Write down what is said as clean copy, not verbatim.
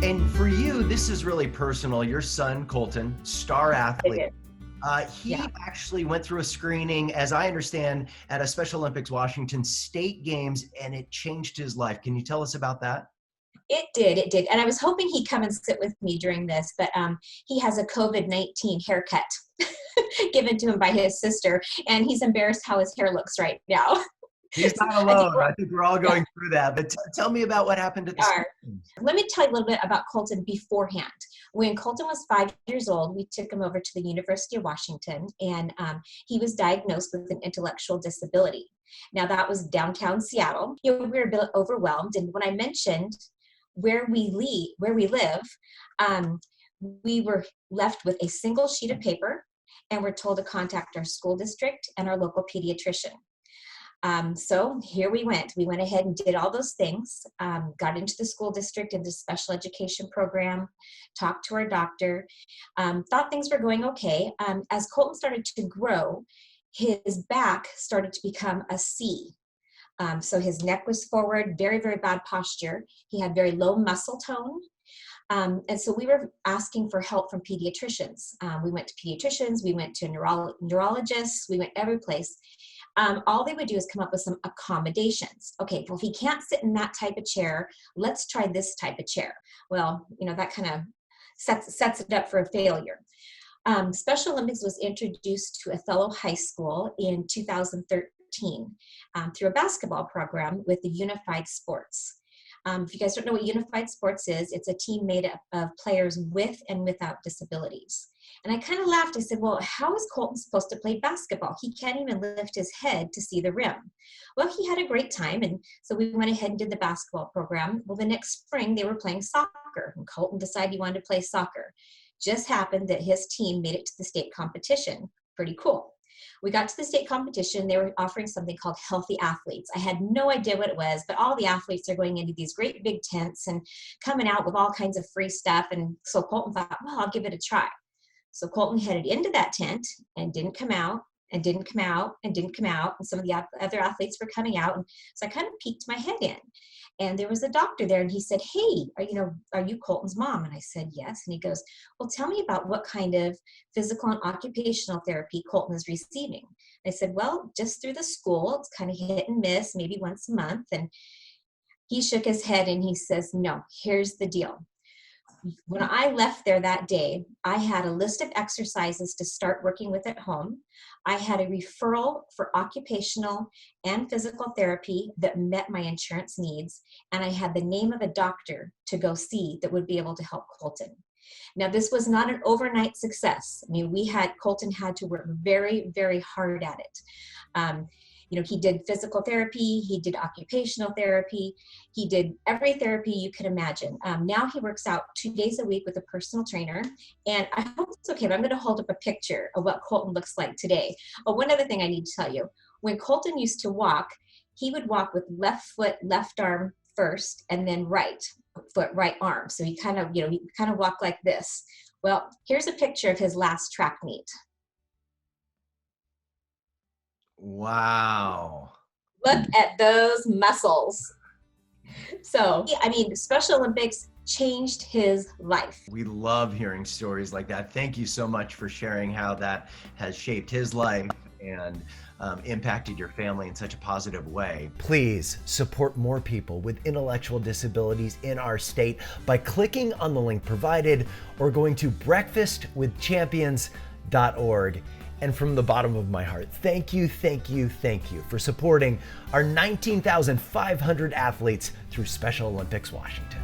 And for you, this is really personal. Your son, Colton, star athlete. He actually went through a screening, as I understand, at a Special Olympics Washington State Games, and it changed his life. Can you tell us about that? It did. And I was hoping he'd come and sit with me during this, but he has a COVID-19 haircut given to him by his sister, and he's embarrassed how his hair looks right now. He's not alone. I think we're all going through that. But tell me about what happened at the screening. Let me tell you a little bit about Colton beforehand. When Colton was 5 years old, we took him over to the University of Washington, and he was diagnosed with an intellectual disability. Now, that was downtown Seattle. We were a bit overwhelmed, and when I mentioned where we live, we were left with a single sheet of paper, and we're told to contact our school district and our local pediatrician. So here we went. We went ahead and did all those things, got into the school district, into the special education program, talked to our doctor, thought things were going okay. As Colton started to grow, his back started to become a C. So his neck was forward, very, very bad posture. He had very low muscle tone. And so we were asking for help from pediatricians. We went to pediatricians, we went to neurologists, we went every place. All they would do is come up with some accommodations. Okay, well, if he can't sit in that type of chair, let's try this type of chair. Well, that kind of sets it up for a failure. Special Olympics was introduced to Othello High School in 2013 through a basketball program with the Unified Sports. If you guys don't know what Unified Sports is, it's a team made up of players with and without disabilities. And I kind of laughed. I said, well, how is Colton supposed to play basketball? He can't even lift his head to see the rim. Well, he had a great time, and so we went ahead and did the basketball program. Well, the next spring, they were playing soccer, and Colton decided he wanted to play soccer. Just happened that his team made it to the state competition. Pretty cool. We got to the state competition. They were offering something called Healthy Athletes. I had no idea what it was, but all the athletes are going into these great big tents and coming out with all kinds of free stuff. And so Colton thought, well, I'll give it a try. So Colton headed into that tent and didn't come out and didn't come out and didn't come out. And some of the other athletes were coming out. And so I kind of peeked my head in. And there was a doctor there, and he said, hey, are you Colton's mom? And I said, yes. And he goes, well, tell me about what kind of physical and occupational therapy Colton is receiving. I said, well, just through the school. It's kind of hit and miss, maybe once a month. And he shook his head and he says, no, here's the deal. When I left there that day, I had a list of exercises to start working with at home. I had a referral for occupational and physical therapy that met my insurance needs, and I had the name of a doctor to go see that would be able to help Colton. Now, this was not an overnight success. I mean, Colton had to work very, very hard at it. He did physical therapy, he did occupational therapy, he did every therapy you could imagine. Now he works out 2 days a week with a personal trainer. And I hope it's okay, but I'm going to hold up a picture of what Colton looks like today. Oh, one other thing I need to tell you. When Colton used to walk, he would walk with left foot, left arm first, and then right foot, right arm. So he kind of walked like this. Well, here's a picture of his last track meet. Wow. Look at those muscles. So, Special Olympics changed his life. We love hearing stories like that. Thank you so much for sharing how that has shaped his life and impacted your family in such a positive way. Please support more people with intellectual disabilities in our state by clicking on the link provided or going to breakfastwithchampions.org. And from the bottom of my heart, thank you for supporting our 19,500 athletes through Special Olympics Washington.